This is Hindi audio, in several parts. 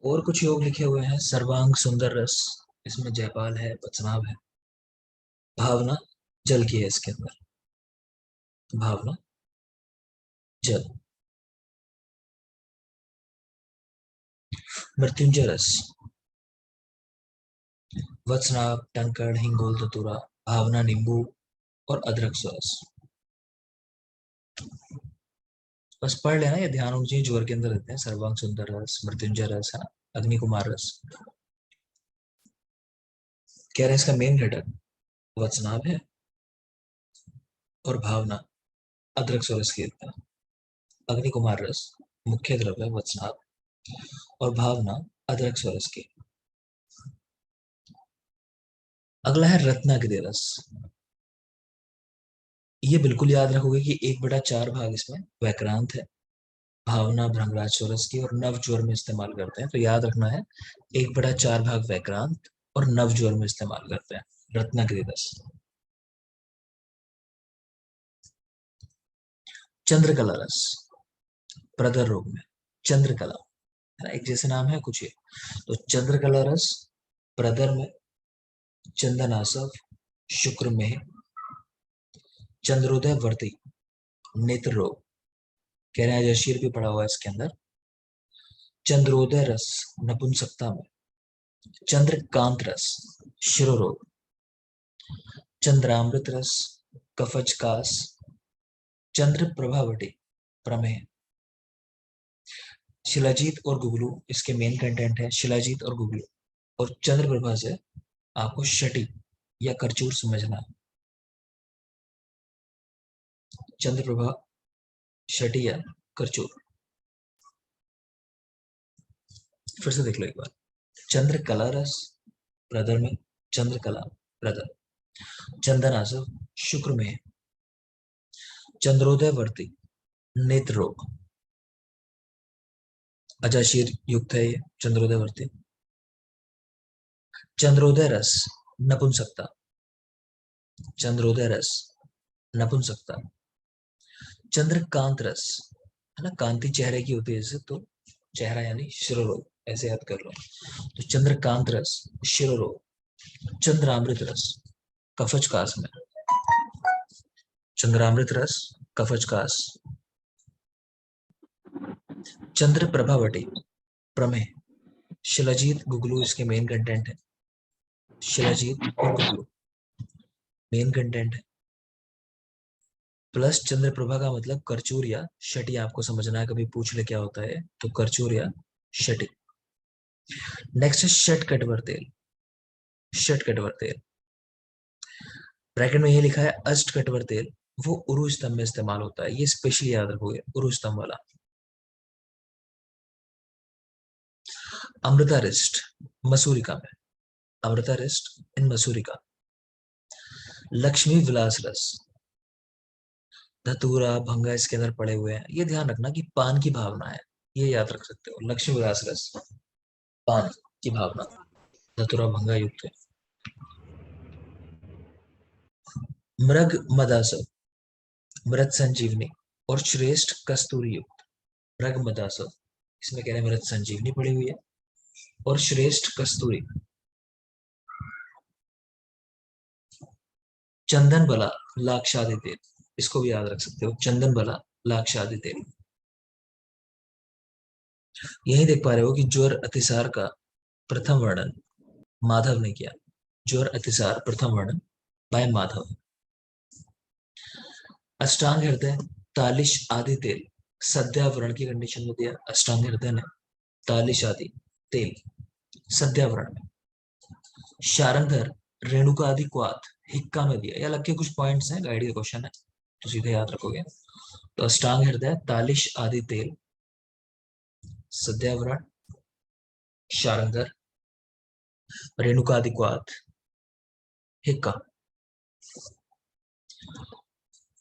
और कुछ योग लिखे हुए हैं। सर्वांग सुंदर रस, इसमें जयपाल है, वचनाभ है। भावना जल की है इसके अंदर, भावना जल। मृत्युंजय रस, वचनाभ, टंकण, हिंगोल, धतूरा। भावना नींबू और अदरक रस। बस पढ़ लेना, ये ध्यान होना चाहिए, जोर के अंदर रहते हैं। सर्वांग सुंदर रस, मृत्युंजय रस है ना, अग्नि कुमार रस। कह रहे हैं इसका मेन घटक वचनाभ है और भावना अदरक रस की है। अग्नि कुमार रस मुख्य द्रव्य वचनाभ और भावना अदरक रस की। अगला है रत्नागिरी रस। ये बिल्कुल याद रखोगे कि 1/4 भाग इसमें वैक्रांत है। भावना भृंगराज चौरस की और नव ज्वर में इस्तेमाल करते हैं, तो याद रखना है 1/4 भाग वैक्रांत और नव ज्वर में इस्तेमाल करते हैं रत्नागिरी रस। चंद्रकला रस, प्रदर रोग में। चंद्रकला है ना, एक जैसे नाम है कुछ ये। तो चंद्रकला रस प्रदर में, चंदनासव, शुक्र में, चंद्रोदय वर्ती, नेत्र रोग। कह रहे हैं जशीर भी पड़ा हुआ है इसके अंदर। चंद्रोदय रस नपुंसकता में, चंद्रकांत रस शिरोरोग, चंद्रामृत रस कफज कास, चंद्र प्रभावटी प्रमेह। शिलाजीत और गुगलू इसके मेन कंटेंट है, शिलाजीत और गुगलू। और चंद्र प्रभा से आपको शटी या करचूर समझना है। चंद्र प्रभा, शटी या करचूर। फिर से देख लो एक बार। चंद्र कला रस प्रदर में, चंद्रकला प्रदर, चंदनासव शुक्र में, चंद्रोदय वर्ती नेत्र रोग। अजाशीर युक्त है ये चंद्रोदय वर्ती। चंद्रोदय रस नपुंसकता, चंद्रोदय रस नपुंसकता। चंद्रकांत रस है ना, कांति चेहरे की होती है जैसे, तो चेहरा यानी शिरोरोग, ऐसे याद कर लो। तो चंद्रकांत रस शिरोरोग। चंद्रामृत रस कफज कास में, चंद्रामृत रस कफज कास। चंद्र प्रभावटी प्रमेह। शिलाजीत गुगलू इसके मेन कंटेंट है। शिलाजीत और गुगलू मेन कंटेंट है। प्लस चंद्र प्रभा का मतलब करचूर या शटी आपको समझना है, कभी पूछ ले क्या होता है, तो करचूर या शटी। नेक्स्ट है षटकटवर तेल। षटकटवर तेल ब्रैकेट में ये लिखा है अष्टकटवर तेल, वो उरु स्तंभ में इस्तेमाल होता है, ये स्पेशली याद रखोगे, उरु स्तंभ वाला। अमृतारिष्ट मसूरिका में, अमृतारिष्ट इन मसूरिका। लक्ष्मी विलास रस, धतूरा भंगा इसके अंदर पड़े हुए हैं। ये ध्यान रखना कि पान की भावना है, ये याद रख सकते हो। लक्ष्मी विलास रस पान की भावना, धतूरा भंगा युक्त है। मृग मदासव, मृत संजीवनी और श्रेष्ठ कस्तूरी युक्त। मृग मदासव इसमें कह रहे हैं मृत संजीवनी पड़ी हुई है और श्रेष्ठ कस्तूरी। चंदन बला लाक्षादि तेल, इसको भी याद रख सकते हो, चंदन बला लाक्षादि तेल। यही देख पा रहे हो कि ज्वर अतिसार का प्रथम वर्णन माधव ने किया। ज्वर अतिसार प्रथम वर्णन बाय माधव। अष्टांग हृदय तालिश आदि तेल सद्यावरण की कंडीशन में दिया। अष्टांग हृदय ने तालिश आदि तेल सद्यावरण में। शारंगधर रेणुका आदि क्वाथ हिक्का में दिया। ये अलग के कुछ पॉइंट्स हैं, गाइड का क्वेश्चन है तो सीधे याद रखोगे। तो अष्टांग हृदय तालिश आदि तेल सद्यावरण, शारंगधर, रेणुका आदि क्वाथ, हिक्का।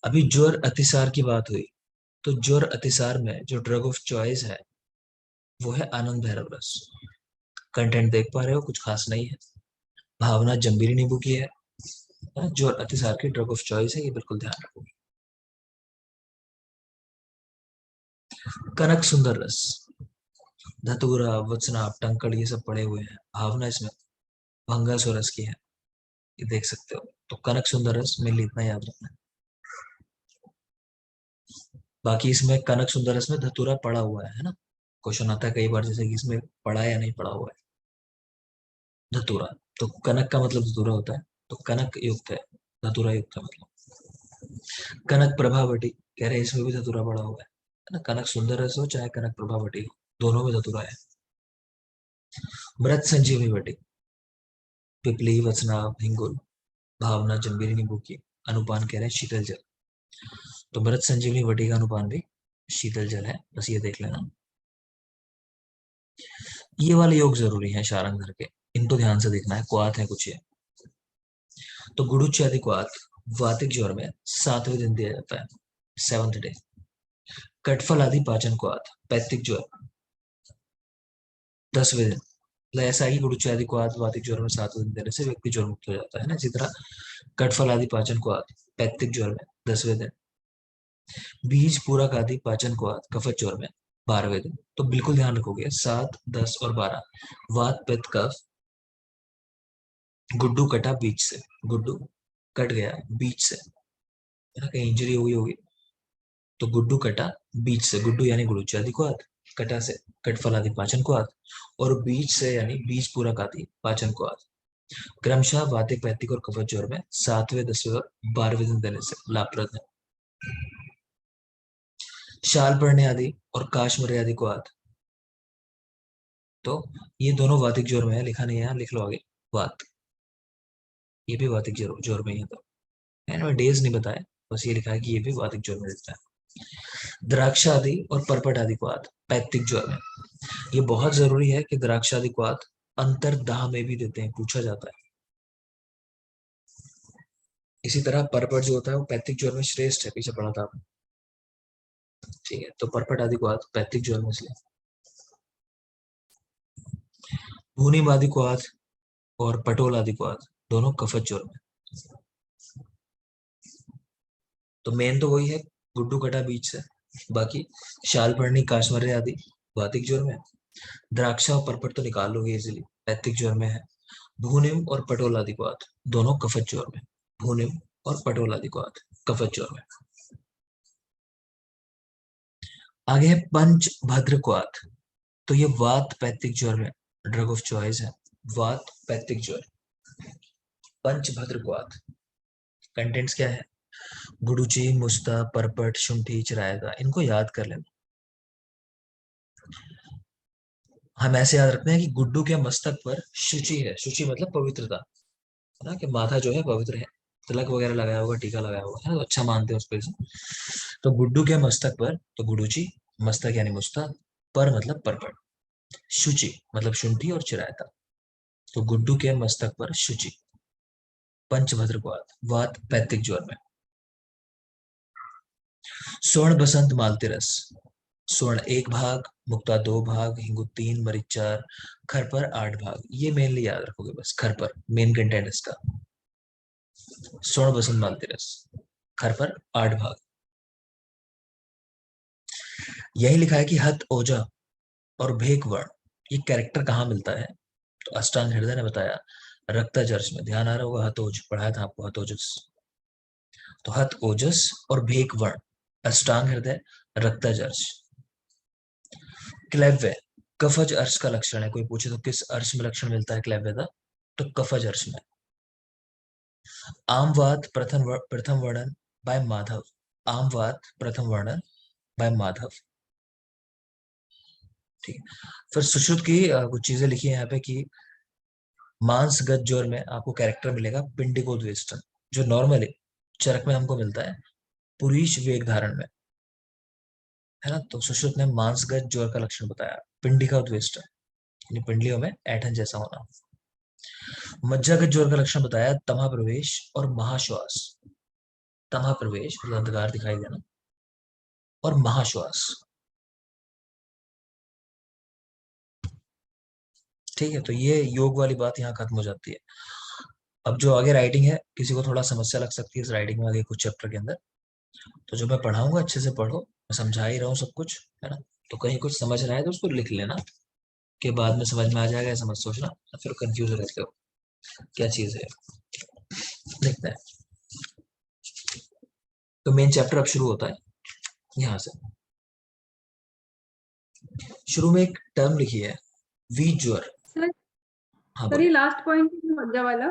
अभी ज्वर अतिसार की बात हुई, तो ज्वर अतिसार में जो ड्रग ऑफ चॉइस है वो है आनंद भैरव रस। कंटेंट देख पा रहे हो, कुछ खास नहीं है। भावना जंबीरी नींबू की है। ज्वर अतिसार की ड्रग ऑफ चॉइस है, ये बिल्कुल ध्यान रखो। कनक सुंदर रस, धतूरा, वचनाभ, टंकड़ ये सब पड़े हुए हैं। भावना इसमें भंगा स्वरस की है, ये देख सकते हो। तो कनक सुंदर रस मेनली इतना याद रखना है। बाकी इसमें कनक सुंदर रस में धतूरा पड़ा हुआ है ना। क्वेश्चन आता है कई बार, जैसे कि इसमें पड़ा है या नहीं पड़ा हुआ है धतूरा। तो कनक का मतलब धतूरा होता है, तो कनक युक्त है, धतूरा युक्त है मतलब। कनक प्रभावटी, कह रहे हैं इसमें भी धतूरा पड़ा हुआ है ना। कनक सुंदर रस हो चाहे कनक प्रभावटी हो, दोनों में धतूरा है। मृत संजीवनी वटी, पिपली, वचनाभ, हिंगुल, भावना, जंबीरी, नींबू की अनुपान कह रहे हैं शीतल जल। तो मृत संजीवनी वटी का अनुपान भी शीतल जल है, बस ये देख लेना। ये वाले योग जरूरी है शारंगधर के, इनको ध्यान से देखना है, क्वाथ है कुछ ये। तो गुरुच्य क्वाथ वातिक ज्वर में 7वें दिन दिया जाता है, 7th डे। कटफल आदि पाचन क्वाथ पैतृक ज्वर 10वें दिन। मतलब ऐसा ही गुरुच्य आदि क्वाथ वातिक ज्वर में 7वें दिन देने से व्यक्ति ज्वर मुक्त हो जाता है ना। इसी तरह कटफल आदि पाचन क्वाथ पैतृक ज्वर में 10वें दिन। बीज पूरक आदि पाचन क्वाथ कफत ज्वर में 12वें दिन। तो बिल्कुल ध्यान रखोगे 7, 10 और 12 वात पित्त कफ। गुड्डू कटा बीच से, गुड्डू कट गया बीच से, है ना, कहीं इंजरी हुई होगी। तो गुड्डू कटा बीच से, गुड्डू यानी गुरुच्य आदि क्वाथ, कटा से कटफल आदि पाचन क्वाथ, और बीज से यानी बीज पूरक आदि पाचन क्वाथ। क्रमशः वातिक पैतिक और कफत ज्वर में 7वें, 10वें और 12वें दिन देने से लाभप्रद है। शाल पड़ने आदि और काश्मीर आदि क्वाथ, तो ये दोनों वातिक ज्वर में है, लिखा नहीं है यहाँ, लिख लो आगे वात। ये भी वातिक ज्वर ज्वर में ही है। तो मैंने डेज नहीं बताया, बस ये लिखा है कि ये भी वातिक ज्वर में लिखता है। द्राक्ष आदि और परपट आदि क्वाथ पैतृक ज्वर में। ये बहुत जरूरी है कि द्राक्ष आदि क्वाथ अंतरदाह में भी देते हैं, पूछा जाता है। इसी तरह परपट जो होता है वो पैतृक ज्वर में श्रेष्ठ है, पीछे पढ़ा था आपने। ठीक है, तो परपट आदि क्वाथ पैतृक ज्वर में इसलिए। भूनिम आदि क्वाथ और पटोल आदि क्वाथ दोनों कफत ज्वर में। तो मेन तो वही है, गुड्डू कटा बीच से। बाकी शाल पढ़नी, काश्मरे आदि वातिक ज्वर में। द्राक्षा और परपट तो निकाल लोगे इजिली, पैतृक ज्वर में है। भूनिम और पटोल आदि क्वाथ दोनों कफत ज्वर में। भूनिम और पटोल आदि क्वाथ कफत ज्वर में। आगे है पंच भद्र क्वाथ। तो ये वात पैतृक ज्वर में ड्रग ऑफ चॉइस है, वात पैतृक ज्वर। पंच भद्र क्वाथ कंटेंट्स क्या है? गुडुची, मुस्ता, परपट, शुंठी, चिरायता, इनको याद कर लेना। हम ऐसे याद रखते हैं कि गुड्डू के मस्तक पर शुचि है, शुचि मतलब पवित्रता, है ना, कि माथा जो है पवित्र है। तिलक वगैरह लगाया होगा, टीका लगाया होगा, है ना, तो अच्छा मानते हैं उस पर। तो गुड्डू के मस्तक पर, तो गुडुची, मस्तक यानी मुस्ता, पर मतलब परपट, शुचि मतलब शुंठी और चिरायता। तो गुड्डू के मस्तक पर शुचि, पंचभद्र वात, वात पैतृक ज्वर में। स्वर्ण बसंत मालती रस। स्वर्ण 1 भाग, मुक्ता 2 भाग, हिंगू 3, मरीच 4, खरपर 8 भाग। ये मेनली याद रखोगे बस, खरपर मेन कंटेंट इसका। स्वर्ण बसंत मालती रस, खरपर 8 भाग। यही लिखा है कि हत ओजा और भेक वर्ण, ये कैरेक्टर कहाँ मिलता है? तो अष्टांग हृदय ने बताया, रक्ताजर्श में। ध्यान आ रहा होगा, हतोज पढ़ाया था आपको, हतोजस। तो हत ओजस और भेक वर्ण, अष्टांग हृदय, रक्ताजर्श। क्लैव्य कफज अर्श का लक्षण है। कोई पूछे तो किस अर्श में लक्षण मिलता है क्लैव्य का? तो कफज अर्श में। आमवात प्रथम वर्णन बाय माधव, आमवात प्रथम वर्णन बाय माधव। ठीक है, फिर सुश्रुत की कुछ चीजें लिखी है यहाँ पे कि मांसगत ज्वर में आपको कैरेक्टर मिलेगा पिंडिकोद्वेष्टन, जो नॉर्मली चरक में हमको मिलता है पुरीश वेग धारण में, है ना। तो सुश्रुत ने मांसगत ज्वर का लक्षण बताया पिंडिका उद्वेष्टन, यानी पिंडलियों में ऐठन जैसा होना। मज्जागत ज्वर का लक्षण बताया तमा प्रवेश और महाश्वास। तमा प्रवेश मतलब अंधकार दिखाई देना, और महाश्वास। ठीक है, तो ये योग वाली बात यहाँ खत्म हो जाती है। अब जो आगे राइटिंग है, किसी को थोड़ा समस्या लग सकती है इस राइटिंग में आगे कुछ चैप्टर के अंदर, तो जो मैं पढ़ाऊंगा अच्छे से पढ़ो, मैं समझा ही रहा हूँ सब कुछ, है ना। तो कहीं कुछ समझ रहा है तो उसको लिख लेना, के बाद में समझ में आ जाएगा, ऐसा मत सोचना फिर कंफ्यूज रहते हो क्या चीज है। देखते हैं। तो मेन चैप्टर अब शुरू होता है यहां से। शुरू में एक टर्म लिखी है वीज्वर। सर हाँ सर ये बोलिए। लास्ट पॉइंट मज्जा वाला।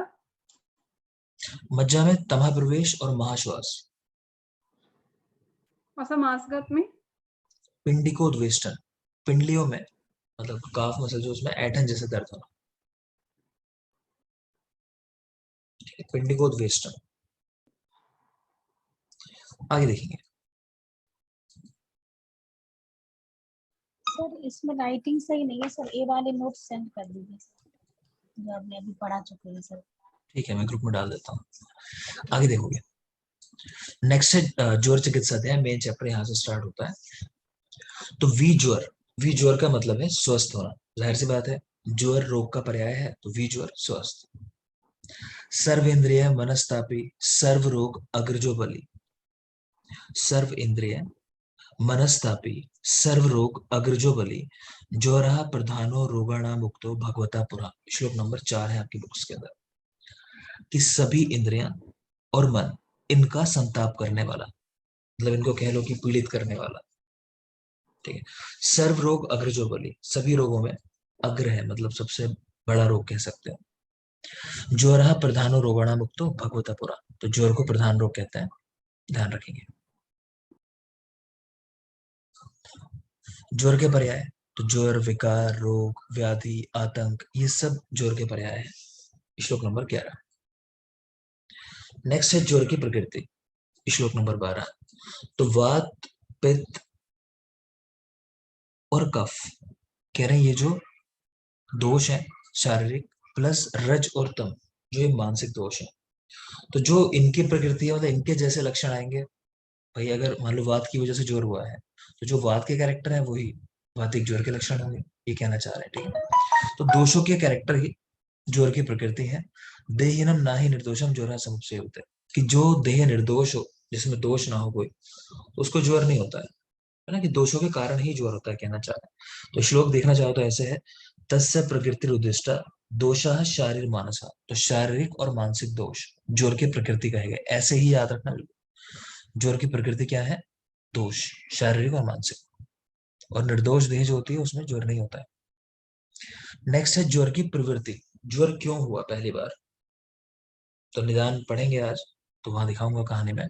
मज्जा में तमहा प्रवेश और महाश्वास। और समासगत में पिंडिकोद्वेष्टन, पिंडलियों में मतलब काफ मसल जो उसमें ऐठन जैसे दर्द होना। पिंडिकोद्वेष्टन। आगे देखेंगे। सर इसमें राइटिंग सही नहीं है सर, ए वाले नोट सेंड कर दीजिए सर जो आपने अभी पढ़ा चुके हैं सर। ठीक है, मैं ग्रुप में डाल देता हूँ। आगे देखोगे। नेक्स्ट है ज्वर चिकित्सा अध्याय, मेन चैप्टर यहाँ से स्टार्ट होता है। तो वी ज्वर, वी ज्वर का मतलब है स्वस्थ होना, जाहिर सी बात है, ज्वर रोग का पर्याय है, तो वी ज्वर स्वस्थ। सर्व इंद्रिय मनस्तापी सर्व रोग अग्रजो बलि। सर्व इंद्रिय मनस्तापी सर्व रोग अग्रजो बलि, ज्वरः प्रधानो रोगाणा मुक्तो भगवता पुरा। श्लोक नंबर 4 है आपकी बुक्स के अंदर, कि सभी इंद्रियां और मन इनका संताप करने वाला, मतलब इनको कह लो कि पीड़ित करने वाला। ठीक है। सर्व रोग अग्रजो बलि, सभी रोगों में अग्र है, मतलब सबसे बड़ा रोग कह सकते हैं। ज्वर प्रधानो रोगाणा मुक्तो भगवता पुरा, तो ज्वर को प्रधान रोग कहते हैं, ध्यान रखेंगे। ज्वर के पर्याय, तो ज्वर विकार रोग व्याधि आतंक ये सब ज्वर के पर्याय है। श्लोक नंबर 11। नेक्स्ट है ज्वर की प्रकृति, श्लोक नंबर 12। तो वात पित्त और कफ, कह रहे हैं ये जो दोष है शारीरिक प्लस रज और तम, जो ये मानसिक दोष है, तो जो इनकी प्रकृति है मतलब इनके जैसे लक्षण आएंगे। भाई अगर मान लो वात की वजह से ज्वर हुआ है, तो जो वात के कैरेक्टर है वही वातिक ज्वर के लक्षण होंगे, ये कहना चाह रहे हैं। ठीक है। तो दोषों के कैरेक्टर ही ज्वर की प्रकृति है। देहिनम ना ही निर्दोषम ज्वर समुच्चय होते हैं, कि जो देह निर्दोष हो, जिसमें दोष ना हो कोई, तो उसको ज्वर नहीं होता है ना, कि दोषों के कारण ही ज्वर होता है, कहना चाह रहे हैं। तो श्लोक देखना चाहो तो ऐसे है, तस्य प्रकृति उद्दिष्टा दोषा शारीर मानसा, तो शारीरिक और मानसिक दोष ज्वर की प्रकृति कहेगा, ऐसे ही याद रखना। ज्वर की प्रकृति क्या है? दोष, शारीरिक और मानसिक, और निर्दोष देह जो होती है उसमें ज्वर नहीं होता है। नेक्स्ट है ज्वर की प्रवृत्ति, ज्वर क्यों हुआ पहली बार, तो निदान पढ़ेंगे आज, तो वहां दिखाऊंगा कहानी में।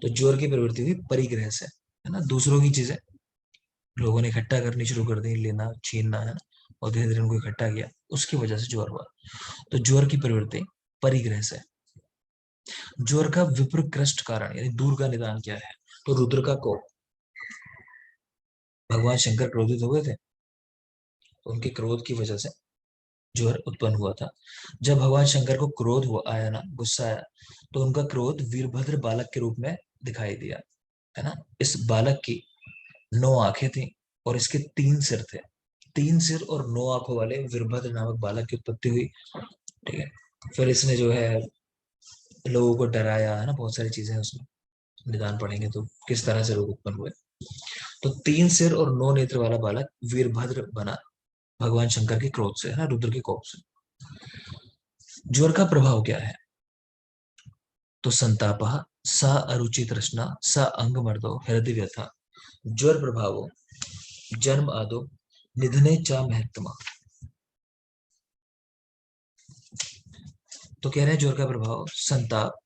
तो ज्वर की प्रवृत्ति हुई परिग्रह से, है ना, दूसरों की चीजें लोगों ने इकट्ठा करनी शुरू कर दी, लेना छीनना, है ना, और धीरे धीरे उनको इकट्ठा किया, उसकी वजह से ज्वर हुआ। तो ज्वर की प्रवृत्ति परिग्रह से। ज्वर का विप्रकृष्ट कारण यानी दूर का निदान क्या है, तो रुद्र का कोप। भगवान शंकर क्रोधित हो गए थे, तो उनके क्रोध की वजह से ज्वर उत्पन्न हुआ था। जब भगवान शंकर को क्रोध हुआ आया ना, गुस्सा आया, तो उनका क्रोध वीरभद्र बालक के रूप में दिखाई दिया, है ना। इस बालक की 9 आंखें थी और इसके 3 सिर थे। 3 सिर और 9 आंखों वाले वीरभद्र नामक बालक की उत्पत्ति हुई। ठीक है। फिर इसने जो है लोगों को डराया, है ना, बहुत सारी चीजें हैं उसमें, निदान पढ़ेंगे तो किस तरह से रोग उत्पन्न हुए। तो 3 सिर और 9 नेत्र वाला बालक वीरभद्र बना भगवान शंकर के क्रोध से, है ना, रुद्र के कोप से। ज्वर का प्रभाव क्या है, तो संताप सा अरुचि तृष्णा सा अंग मर्दो हृदय व्यथा, ज्वर प्रभाव जन्म आदो निधने चा महत्तमा। तो कह रहे हैं ज्वर का प्रभाव संताप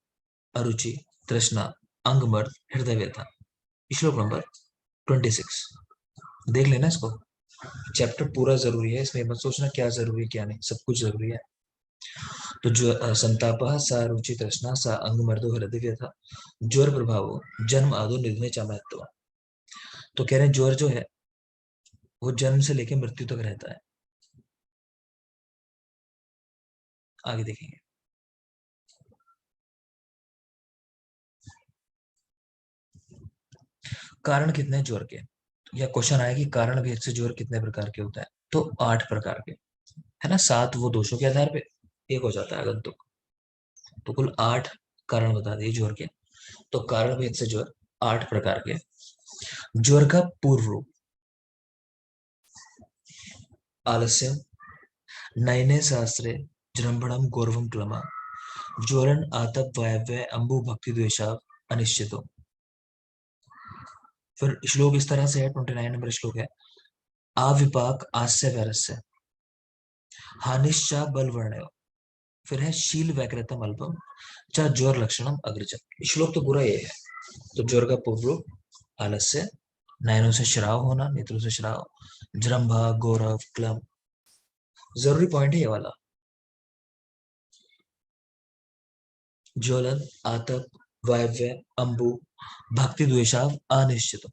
अरुचि तृष्णा अंग मर्द हृदय व्यथा। श्लोक नंबर 26 देख लेना इसको, चैप्टर पूरा जरूरी है, इसमें मत सोचना क्या जरूरी क्या नहीं, सब कुछ जरूरी है। तो जो संताप सा रुचि तृष्णा सा अंग मर्दो हृदय व्यथा, ज्वर प्रभाव जन्म आदो निधने चा महत्तमा। तो कह रहे हैं ज्वर जो है वो जन्म से लेकर मृत्यु तक रहता है। आगे देखेंगे। कारण कितने हैं ज्वर के, या क्वेश्चन आया कि कारण भेद से ज्वर कितने प्रकार के होता है, तो 8 प्रकार के, है ना, 7 वो दोषों के आधार पे, एक हो जाता है आगंतुक, तो कुल 8 कारण बता दिए ज्वर के। तो कारण भेद से ज्वर 8 प्रकार के। ज्वर का पूर्व रूप, आलस्यम, नयने शास्त्रे जृंभणम गौरवम क्लमा, ज्वलन आतप वायव्य अंबु भक्ति द्वेषा अनिश्चितो। फिर श्लोक इस तरह से है, 29 नंबर श्लोक है, आविपाक आस्य वैरस्य हानिश्चा बल वर्णयो। फिर है शील वैकृतम अल्पम चा ज्वर लक्षणम अग्रजम। श्लोक तो पूरा ये है। तो ज्वर का पूर्व रूप आलस्य, नयनों से श्राव होना, नेत्रों से श्राव, जृंभा, गौरव, क्लम। जरूरी पॉइंट है ये वाला। ज्वलन, आतप, वायव्य, अंबु, भक्ति द्वेषाव अनिश्चित।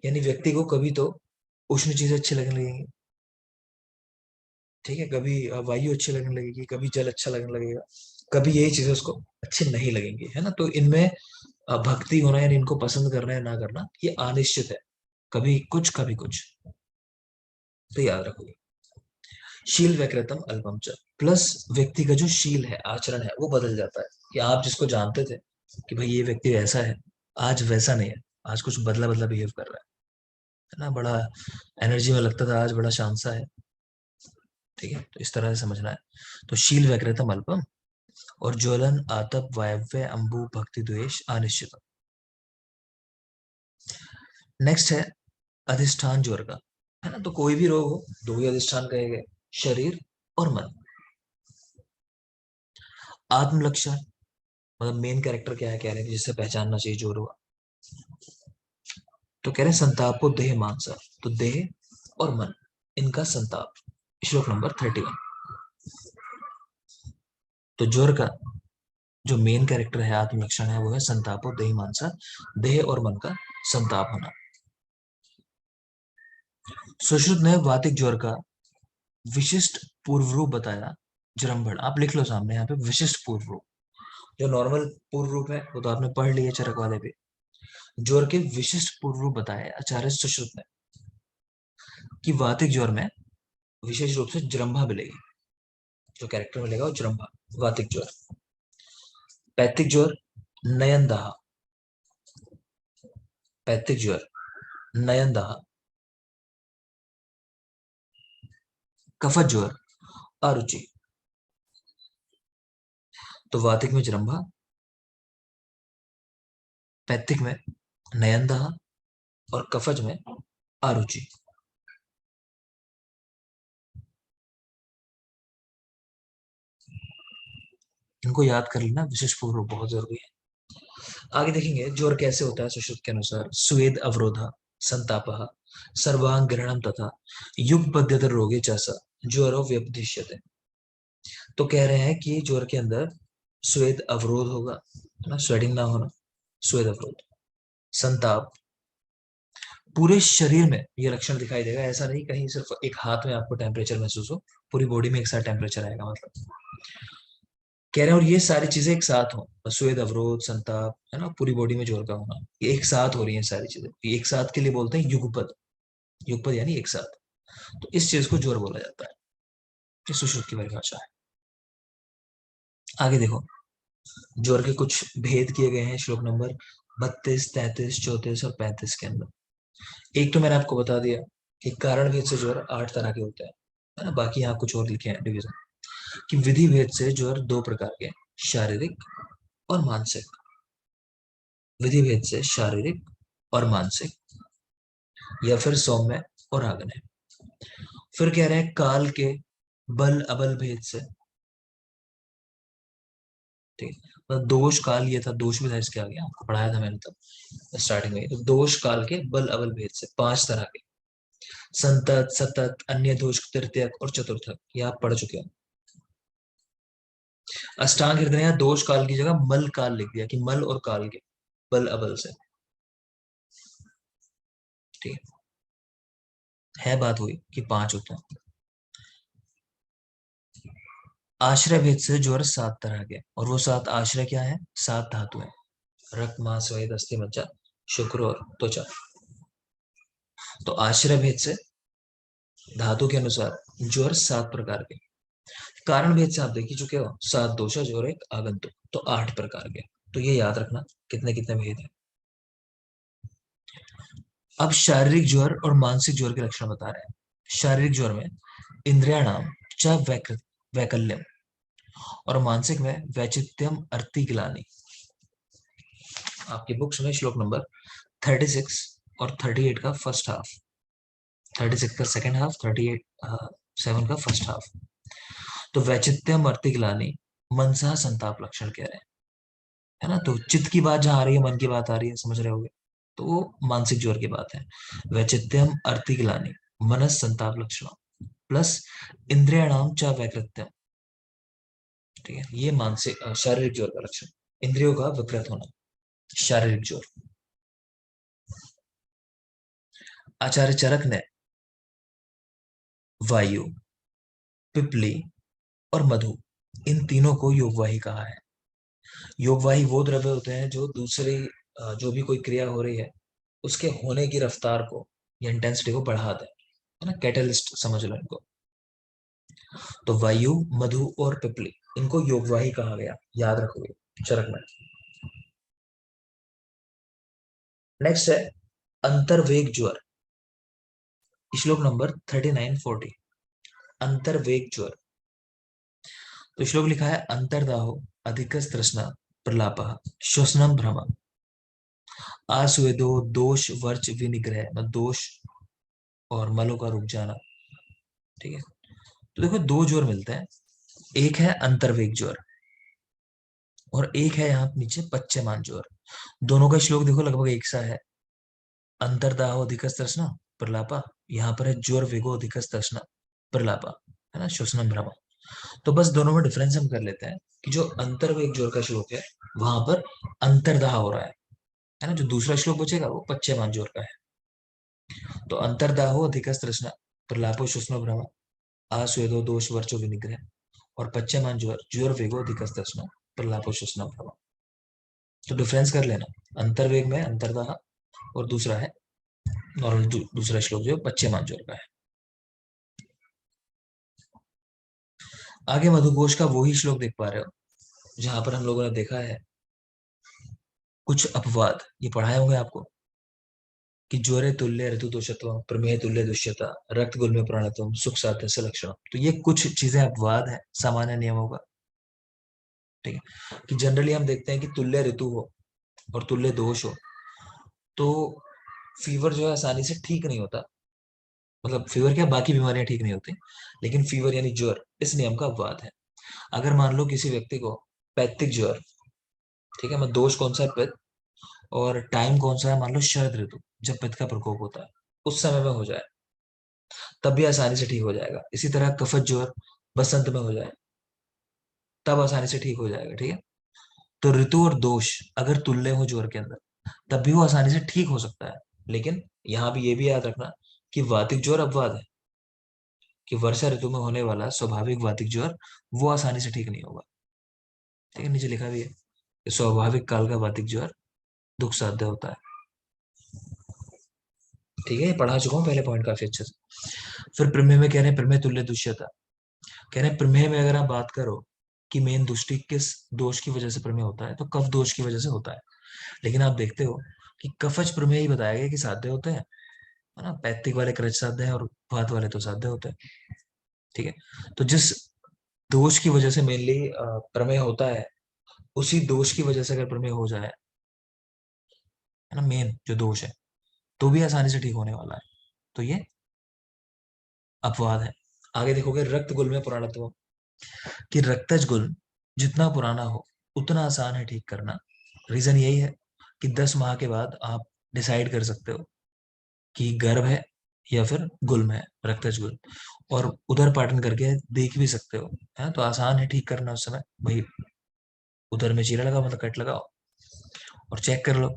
यानी व्यक्ति को कभी तो उष्ण चीजें अच्छी लगने लगेंगी, ठीक है, कभी वायु अच्छी लगने लगेगी, कभी जल अच्छा लगने लगेगा, कभी यही चीजें उसको अच्छी नहीं लगेंगी, है ना। तो इनमें भक्ति होना यानी इनको पसंद करना या ना करना ये अनिश्चित है, कभी कुछ कभी कुछ। तो याद रखोगे। शील वैकृतम अल्पम च, प्लस व्यक्ति का जो शील है, आचरण है, वो बदल जाता है। कि आप जिसको जानते थे कि भाई ये व्यक्ति ऐसा है, आज वैसा नहीं है, आज कुछ बदला बदला बिहेव कर रहा है ना, बड़ा एनर्जी में लगता था, आज बड़ा शांत सा है, ठीक है। तो इस तरह से समझना है। तो शील वैकृतम अल्पम और ज्वलन आतप वायव्य अंबु भक्ति द्वेष अनिश्चित। नेक्स्ट है अधिष्ठान ज्वर का, है ना। तो कोई भी रोग हो, दो ही अधिष्ठान कहे गए, शरीर और मन। आत्मलक्षण मतलब मेन कैरेक्टर क्या है, कह रहे हैं जिससे पहचानना चाहिए जोर हुआ। तो कह रहे हैं संतापो देह मानसा, तो देह और मन इनका संताप। श्लोक नंबर 31। तो जोर का जो मेन कैरेक्टर है, आत्मलक्षण है, वो है संतापो देह मानसा, देह और मन का संताप होना। सुश्रुत ने वातिक ज्वर का विशिष्ट पूर्व रूप बताया जृंभण। आप लिख लो सामने यहाँ पे विशिष्ट पूर्व रूप। जो नॉर्मल पूर्व रूप है वो तो आपने पढ़ लिया चरक वाले पे। ज्वर के विशिष्ट पूर्व रूप बताए आचार्य सुश्रुत ने कि वातिक ज्वर में विशेष रूप से जृंभा मिलेगी, जो कैरेक्टर मिलेगा वो जृंभा, वातिक ज्वर। पैथिक ज्वर नयनदाह, पैथिक ज्वर नयनदाह। कफत ज्वर अरुचि। तो वातिक में जृंभा, पैथिक में नयनदाह और कफज में अरुचि। इनको याद कर लेना, विशेष पूर्व रूप बहुत जरूरी है। आगे देखेंगे ज्वर कैसे होता है सुश्रुत के अनुसार। स्वेद अवरोधा संतापः सर्वांग ग्रहणम तथा युगपद्यत रोगे चैसा ज्वरो व्यपदिश्यते। तो कह रहे हैं कि ज्वर के अंदर स्वेद अवरोध होगा, ना, स्वेडिंग ना होना, स्वेद अवरोध, संताप, पूरे शरीर में ये लक्षण दिखाई देगा। ऐसा नहीं कहीं सिर्फ एक हाथ में आपको टेम्परेचर महसूस हो, पूरी बॉडी में एक साथ टेम्परेचर आएगा, मतलब कह रहे हैं। और ये सारी चीजें एक साथ हो, स्वेद अवरोध, संताप, है ना, पूरी बॉडी में जोर का होना, ये एक साथ हो रही है सारी चीजें। एक साथ के लिए बोलते हैं युगपद, युगपद यानी एक साथ। तो इस चीज को जोर बोला जाता है, ये सुश्रुत की परिभाषा है। आगे देखो, जोर के कुछ भेद किए गए हैं श्लोक नंबर 32, 33, 34 और 35 के अंदर। एक तो मैंने आपको बता दिया कि कारण भेद से ज्वर 8 तरह के होते हैं, है ना। बाकी यहाँ कुछ और लिखे हैं डिवीजन कि विधि भेद से ज्वर 2 प्रकार के, शारीरिक और मानसिक। विधि भेद से शारीरिक और मानसिक, या फिर सौम्य और आग्नेय। फिर कह रहे हैं काल के बल अबल भेद से, ठीक है। मतलब दोष काल ये था, दोष भी था इसके आगे, आपको पढ़ाया था मैंने तब स्टार्टिंग में। तो दोष काल के बल अबल भेद से 5 तरह के, संतत, सतत, अन्य दोष, तृतीयक और चतुर्थक, ये आप पढ़ चुके हो। अष्टांग हृदय दोष काल की जगह मल काल लिख दिया कि मल और काल के बल अबल से, ठीक है बात हुई कि 5 होते हैं। आश्रय भेद से ज्वर 7 तरह के, और वो 7 आश्रय क्या है, 7 धातु है, रक्त, मांस, स्वेद, अस्थि, मज्जा, शुक्र और त्वचा। तो आश्रय भेद से धातु के अनुसार ज्वर 7 प्रकार के। कारण भेद से आप देख ही चुके हो, 7 दोषज और 1 आगंतुक, तो 8 प्रकार के। तो ये याद रखना कितने कितने भेद है। अब शारीरिक ज्वर और मानसिक ज्वर के लक्षण बता रहे हैं। शारीरिक ज्वर में इंद्रियाणाम च वैकल्यम और मानसिक में वैचित्यम अर्तिग्लानि। आपकी बुक्स में श्लोक नंबर 36 और 38 का फर्स्ट हाफ, 36 का सेकंड हाफ, 38 7 का फर्स्ट हाफ। तो वैचित्यम अर्तिग्लानि मनसा संताप लक्षण कह रहे हैं, है ना। तो चित्त की बात जहां आ रही है, मन की बात आ रही है, समझ रहे होगे, तो वो मानसिक ज्वर की बात है। वैचित्यम अर्तिग्लानि मनस संताप लक्षण प्लस इंद्रियाणाम च वैकृत्यम, ठीक है, ये मानसिक शारीरिक ज्वर का लक्षण, इंद्रियों का विकृत होना, शारीरिक ज्वर। आचार्य चरक ने वायु, पिपली और मधु, इन तीनों को योगवाही कहा है। योगवाही वो द्रव्य होते हैं जो दूसरी जो भी कोई क्रिया हो रही है उसके होने की रफ्तार को या इंटेंसिटी को बढ़ा दे, है ना, कैटलिस्ट समझ लो इनको। तो वायु, मधु और पिपली, इनको योगवाही कहा गया, याद रखोगे चरक में। नेक्स्ट है अंतर्वेग ज्वर, श्लोक नंबर 39-40। अंतर्वेग ज्वर, तो श्लोक लिखा है अंतर्दाहो अधिकस तृष्णा प्रलापः श्वसनम भ्रम आस्वेदो दोष वर्च विनिग्रह, दोष और मलों का रुक जाना, ठीक है। तो देखो दो ज्वर मिलते हैं, एक है अंतर्वेग ज्वर और एक है यहाँ नीचे पश्चिमान ज्वर। दोनों का श्लोक देखो लगभग एक सा है। अंतर्दाहो अधिकस तृष्णा प्रलापा, यहाँ पर है ज्वर वेगो अधिकस तृष्णा प्रलापा, है ना, श्वसनम भ्रम। तो बस दोनों में डिफरेंस हम कर लेते हैं कि जो अंतर्वेग ज्वर का श्लोक है वहां पर अंतर्दाह हो रहा है ना। जो दूसरा श्लोक बचेगा वो पश्चिमान ज्वर का है। तो अंतर्दाहो अधिकस तृष्णा प्रलापो श्वसनो भ्रम आस्वेदो दोष वर्चो विनिग्रह, और पश्चिमान ज्वर ज्वर वेगो अधिकस तृष्णा प्रलापो श्वसनो भ्रम। तो डिफरेंस कर लेना, अंतर्वेग में अंतर्दाह और दूसरा है नॉर्मल दूसरा श्लोक जो पश्चिमान ज्वर का है। आगे मधुघोष का वही श्लोक देख पा रहे हो जहां पर हम लोगों ने देखा है कुछ अपवाद, ये पढ़ाए होंगे आपको कि ज्वरे तुल्य ऋतु दोषत्व, प्रमेय तुल्य दुष्यता, रक्त गुल्म प्राणत्व, सुख साध्य से लक्षण। तो ये कुछ चीजें अपवाद है सामान्य नियमों का, ठीक है। कि जनरली हम देखते हैं कि तुल्य ऋतु हो और तुल्य दोष हो तो फीवर जो है आसानी से ठीक नहीं होता, मतलब फीवर क्या बाकी बीमारियां ठीक नहीं होती, लेकिन फीवर यानी ज्वर इस नियम का अपवाद है। अगर मान लो किसी व्यक्ति को पैत्तिक ज्वर, ठीक है, मैं दोष कौन सा है पित्त, और टाइम कौन सा है मान लो शरद ऋतु जब पित्त का प्रकोप होता है, उस समय में हो जाए तब भी आसानी से ठीक हो जाएगा। इसी तरह कफत ज्वर बसंत में हो जाए तब आसानी से ठीक हो जाएगा, ठीक है। तो ऋतु और दोष अगर तुल्य हो ज्वर के अंदर तब भी वो आसानी से ठीक हो सकता है। लेकिन यहाँ भी ये भी याद रखना कि वातिक ज्वर अपवाद है, कि वर्षा ऋतु में होने वाला स्वाभाविक वातिक ज्वर वो आसानी से ठीक नहीं होगा, ठीक है। नीचे लिखा भी है कि स्वाभाविक काल का वातिक ज्वर दुख साध्य होता है, ठीक है। पढ़ा चुका हूँ पहले पॉइंट काफी अच्छे से। फिर प्रमेय में कह रहे हैं प्रमेय तुल्य दुष्यता, कह रहे हैं प्रमेय में अगर आप बात करो कि मेन दुष्टि किस दोष की वजह से प्रमेय होता है तो कफ दोष की वजह से होता है। लेकिन आप देखते हो कि कफज प्रमेय ही बताया गया कि साध्य होते हैं, है ना। पैत्तिक वाले क्रच साध्य है और वात वाले तो साध्य होते हैं, ठीक है। तो जिस दोष की वजह से मेनली प्रमेय होता है उसी दोष की वजह से अगर प्रमेय हो जाए, है ना, मेन जो दोष है तो भी आसानी से ठीक होने वाला है। तो ये अपवाद है। आगे देखोगे रक्त गुल्म में पुराणत्व, कि रक्तज गुल्म जितना पुराना हो उतना आसान है ठीक करना। रीजन यही है कि 10 माह के बाद आप डिसाइड कर सकते हो कि गर्भ है या फिर गुल्म है, रक्तज गुल्म, और उधर पाटन करके देख भी सकते हो, है तो आसान है ठीक करना। उस समय भाई उधर में चीरा लगाओ, मतलब कट लगाओ और चेक कर लो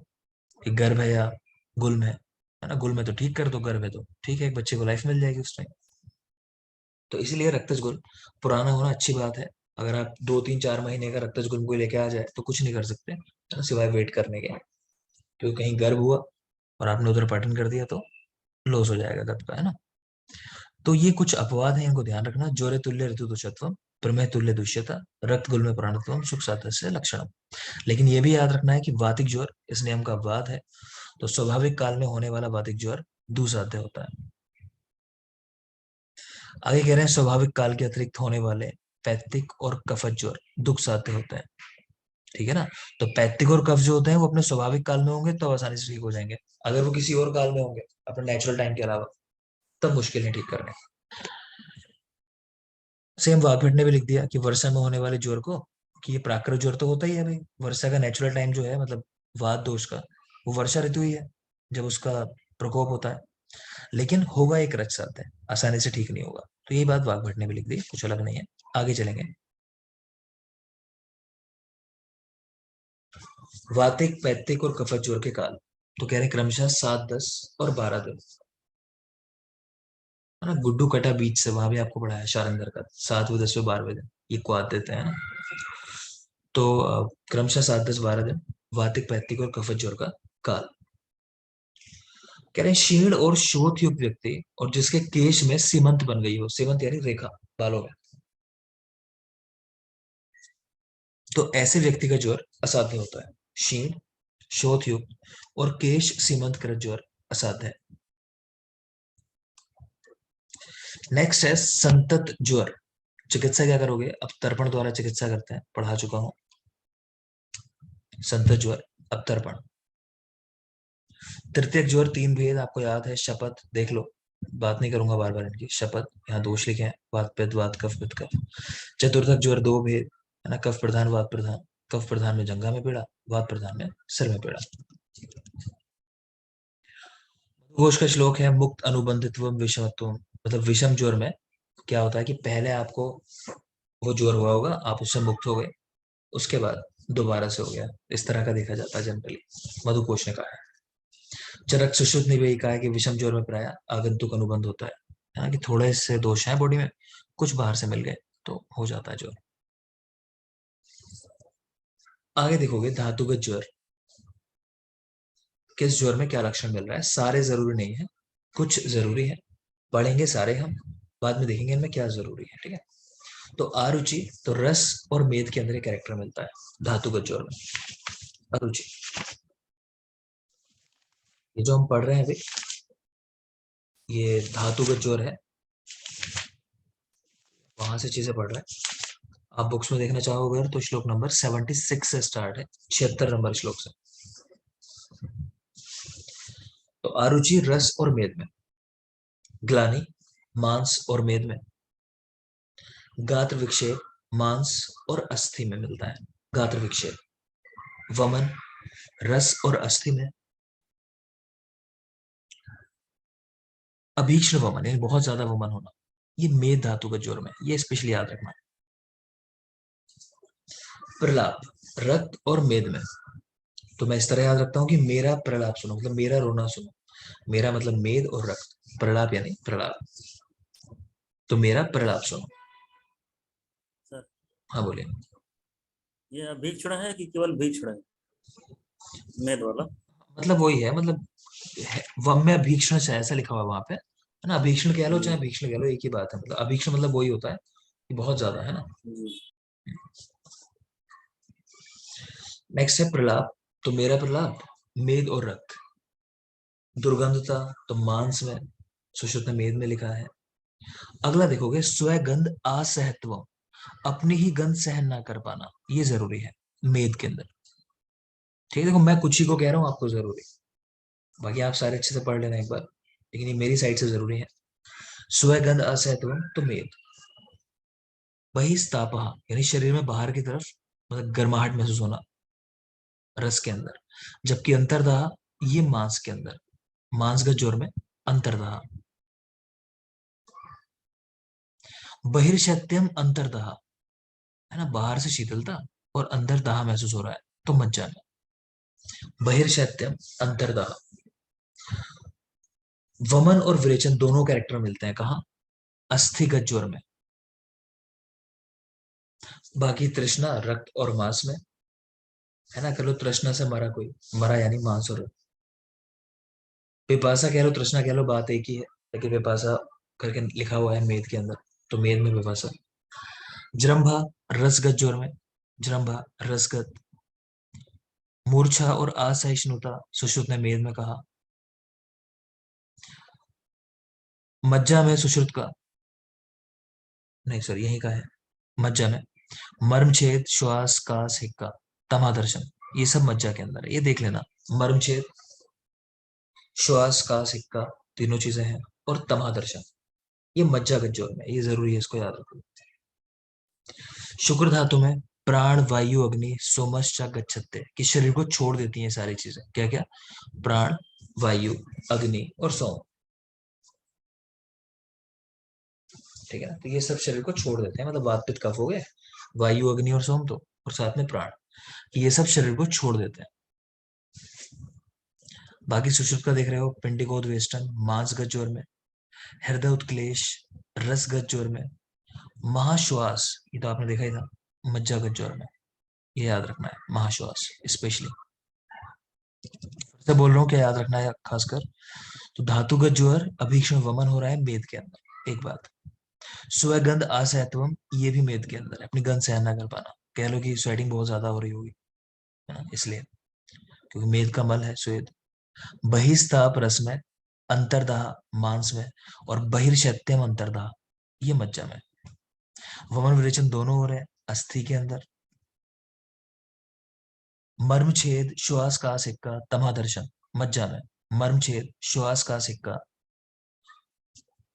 कि गर्भ है या गुल्म है ना। गुल्म है तो ठीक कर दो, गर्भ है तो ठीक है, एक बच्चे को लाइफ मिल जाएगी उस टाइम। तो इसलिए रक्तज गुल्म पुराना होना अच्छी बात है। अगर आप 2-3-4 महीने का रक्तज गुल्म को लेके आ जाए तो कुछ नहीं कर सकते, है ना, सिवाय वेट करने के, क्योंकि कहीं गर्भ हुआ और आपने उधर पाटन कर दिया तो लॉस हो जाएगा गर्भ का, है ना। तो ये कुछ अपवाद है, इनको ध्यान रखना। जोरे तुल्य ऋतु दुष्यत्वम, प्रमेय तुल्य दुष्यता, रक्त गुल्म प्राणत्वम, सुख सातस्य लक्षणम। लेकिन ये भी याद रखना है कि वातिक ज्वर इस नियम का अपवाद है। तो स्वाभाविक काल में होने वाला वातिक ज्वर दुसाध्य होता है। आगे कह रहे हैं स्वाभाविक काल के अतिरिक्त होने वाले पैतृक और कफज ज्वर दुख साध्य होते हैं। ठीक है ना। तो पैतृक और कफ जो होते हैं वो अपने स्वाभाविक काल में होंगे तो आसानी से ठीक हो जाएंगे। अगर वो किसी और काल में होंगे अपने नेचुरल टाइम के अलावा तब मुश्किल है ठीक करने। सेम वाकफेट ने भी लिख दिया कि वर्षा में होने वाले ज्वर को, कि ये प्राकृतिक ज्वर तो होता ही है भाई, वर्षा का नेचुरल टाइम जो है मतलब वात दोष का, वो वर्षा ऋतु ही है जब उसका प्रकोप होता है, लेकिन होगा एक रच साथ है, आसानी से ठीक नहीं होगा। तो यही बात वाकभट ने भी लिख दी, कुछ अलग नहीं है। आगे चलेंगे। वातिक, पैतिक और कफत ज्वर के काल तो कह रहे हैं क्रमशः 7, 10 और 12 दिन, है ना। गुड्डू कटा बीच से, वहां भी आपको पढ़ा है शारंगर का 7वें, 10वें, 12वें दिन ये क्वाद देते हैं ना। तो क्रमशः 7, 10, 12 दिन वातिक, पैतिक और कफत ज्वर का काल। कह रहे हैं क्षीण और शोथ युक्त व्यक्ति और जिसके केश में सीमंत बन गई हो, सीमंत यानी रेखा बालों में, तो ऐसे व्यक्ति का ज्वर असाध्य होता है। क्षीण, शोथ युक्त और केश सीमंत कृत ज्वर असाध्य है। नेक्स्ट है संतत ज्वर। चिकित्सा क्या करोगे, अब तर्पण द्वारा चिकित्सा करते हैं, पढ़ा चुका हूं। संतत ज्वर, अब तर्पण। तृतीयक ज्वर 3 भेद आपको याद है, शपथ देख लो, बात नहीं करूंगा बार बार इनकी। शपथ, यहाँ दोष लिखे हैं, वात पित्त, वात कफ, पित्त कफ। चतुर्थक ज्वर 2 भेद, है ना, कफ प्रधान, वात प्रधान। कफ प्रधान में जंघा में पीड़ा, वात प्रधान में सिर में पीड़ा। घोष का श्लोक है मुक्त अनुबंधित्व विषमत्व, मतलब विषम ज्वर में क्या होता है कि पहले आपको वो ज्वर हुआ होगा, आप उससे मुक्त हो गए, उसके बाद दोबारा से हो गया, इस तरह का देखा जाता है जनरली, मधुकोश ने कहा है। चरक सुश्रुत ने भी कहा है कि विषम ज्वर में प्राय आगंतुक अनुबंध होता है कि थोड़े से दोष हैं बॉडी में, कुछ बाहर से मिल गए तो हो जाता है ज्वर। आगे देखोगे धातुगत ज्वर, किस ज्वर में क्या लक्षण मिल रहा है। सारे जरूरी नहीं है, कुछ जरूरी है, पढ़ेंगे सारे हम, बाद में देखेंगे इनमें क्या जरूरी है। ठीक है। तो अरुचि, तो रस और मेद के अंदर कैरेक्टर मिलता है धातुगत ज्वर में, अरुचि। ये जो हम पढ़ रहे हैं अभी ये धातुगत ज्वर है, वहां से चीजें पढ़ रहे हैं। आप बुक्स में देखना चाहोगे तो श्लोक नंबर 76 से स्टार्ट है, 76 नंबर श्लोक से। तो अरुचि रस और मेद में, ग्लानि मांस और मेद में, गात्र विक्षेप मांस और अस्थि में मिलता है। गात्र विक्षेप, वमन रस और अस्थि में, अभीक्ष्ण वमन यानी बहुत ज्यादा वमन होना, ये मेद धातु का ज्वर में, ये स्पेशली याद रखना। प्रलाप, रक्त और मेद में, तो मैं इस तरह याद रखता हूं कि मेरा प्रलाप सुनो, मतलब मेरा रोना सुनो। मेरा मतलब मेद और रक्त, प्रलाप यानी प्रलाप, तो मेरा प्रलाप सुनो। सर हाँ बोलिए। ये अभीक्षण है कि केवल भीक्षण है, मेद वाला? मतलब वही है, मतलब वम्य भीक्षण से ऐसा लिखा हुआ वहां पे, है ना। अभीक्षण कह लो चाहे भीक्षण कह लो, एक ही बात है। मतलब अभीक्षण मतलब वही होता है कि बहुत ज्यादा, है ना। जी। नेक्स्ट है प्रलाप, तो मेरा प्रलाप मेद और रक्त। दुर्गंधता, तो मांस में, सुश्रुत ने मेद में लिखा है। अगला देखोगे स्वगंध असहत्व, अपनी ही गंध सहन ना कर पाना, ये जरूरी है मेद के अंदर। ठीक है, देखो मैं कुछ ही को कह रहा हूँ, आपको जरूरी, बाकी आप सारे अच्छे से पढ़ लेना एक बार, लेकिन ये मेरी साइड से जरूरी है। स्वगंध असहत्व तो मेद। वही स्तापहा यानी शरीर में बाहर की तरफ मतलब गर्माहट महसूस होना रस के अंदर, जबकि अंतरदाह ये मांस के अंदर, मांसगत ज्वर में अंतरदाह। बहिर्शैत्यम अंतरदाह, है ना, बाहर से शीतलता और अंदर दाह महसूस हो रहा है तो मज्जा में। बहिर्शैत्यम अंतरदाह। वमन और विरेचन दोनों कैरेक्टर मिलते हैं कहा, अस्थिगत ज्वर में। बाकी तृष्णा रक्त और मांस में, है ना, कह लो तृष्णा से मरा कोई, मरा यानी मांस और रक्त। पिपासा कह लो तृष्णा कह लो, बात एक ही है, लेकिन पिपासा करके लिखा हुआ है मेद के अंदर, तो मेद में पिपासा। जृंभा रसगत ज्वर में, जृंभा रसगत। मूर्छा और असहिष्णुता सुश्रुत ने मेद में कहा। मज्जा में सुश्रुत का नहीं सॉरी यही का है मज्जा में। मर्मछेद, श्वास, कास, हिक्का, तमादर्शन, ये सब मज्जा के अंदर है, ये देख लेना। मर्मछेद, श्वास, कास, हिक्का, तीनों चीजें हैं, और तमादर्शन ये मज्जा गज्जोर में, ये जरूरी है, इसको याद रखो। शुक्र धातु में प्राण, वायु, अग्नि, सोमश्च गच्छते, कि शरीर को छोड़ देती हैं सारी चीजें। क्या क्या? प्राण, वायु, अग्नि और सोम। ठीक है ना, तो ये सब शरीर को छोड़ देते हैं, मतलब वात, पित्त, कफ हो गए, वायु, अग्नि और सोम, तो और साथ में प्राण, ये सब शरीर को छोड़ देते हैं। बाकी सुषुप्त का देख रहे हो, पिंडिकोद वेष्टन, मांस गज्जोर में, हृदय उत्क्लेश, रस गज्जोर में, महाश्वास, ये तो आपने देखा ही था, मज्जा गज्जोर में, ये याद रखना है महाश्वास स्पेशली। से बोल रहा हूँ क्या याद रखना है खासकर, तो धातुगत ज्वर अभीक्षण वमन हो रहा है मेद के अंदर। एक बात, स्वगंध असहत्वम, ये भी मेद के अंदर है, अपनी गंध सहन ना कर पाना, कह लो कि स्वेटिंग बहुत ज्यादा हो रही होगी, है ना, इसलिए, क्योंकि मेद का मल है स्वेद। बहिस्ताप रस में, अंतरदाह मांस में, और बहिर्शैत्यम अंतरदाह ये मज्जा में। वमन विरेचन दोनों हो रहे हैं अस्थि के अंदर। मर्मछेद, श्वास का सिक्का, तमादर्शन मज्जा में। मर्मछेद, श्वास का सिक्का,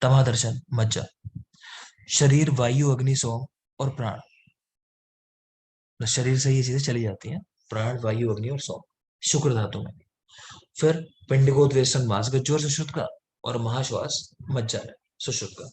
तमादर्शन मज्जा। शरीर, वायु, अग्नि, सोम और प्राण, शरीर से ये चीजें चली जाती हैं, प्राण, वायु, अग्नि और सोम शुक्र धातु में। फिर पिंडकोद्वेषण मांस गज्जोर सुश्रुत का, और महाश्वास मज्जा में सुश्रुत का।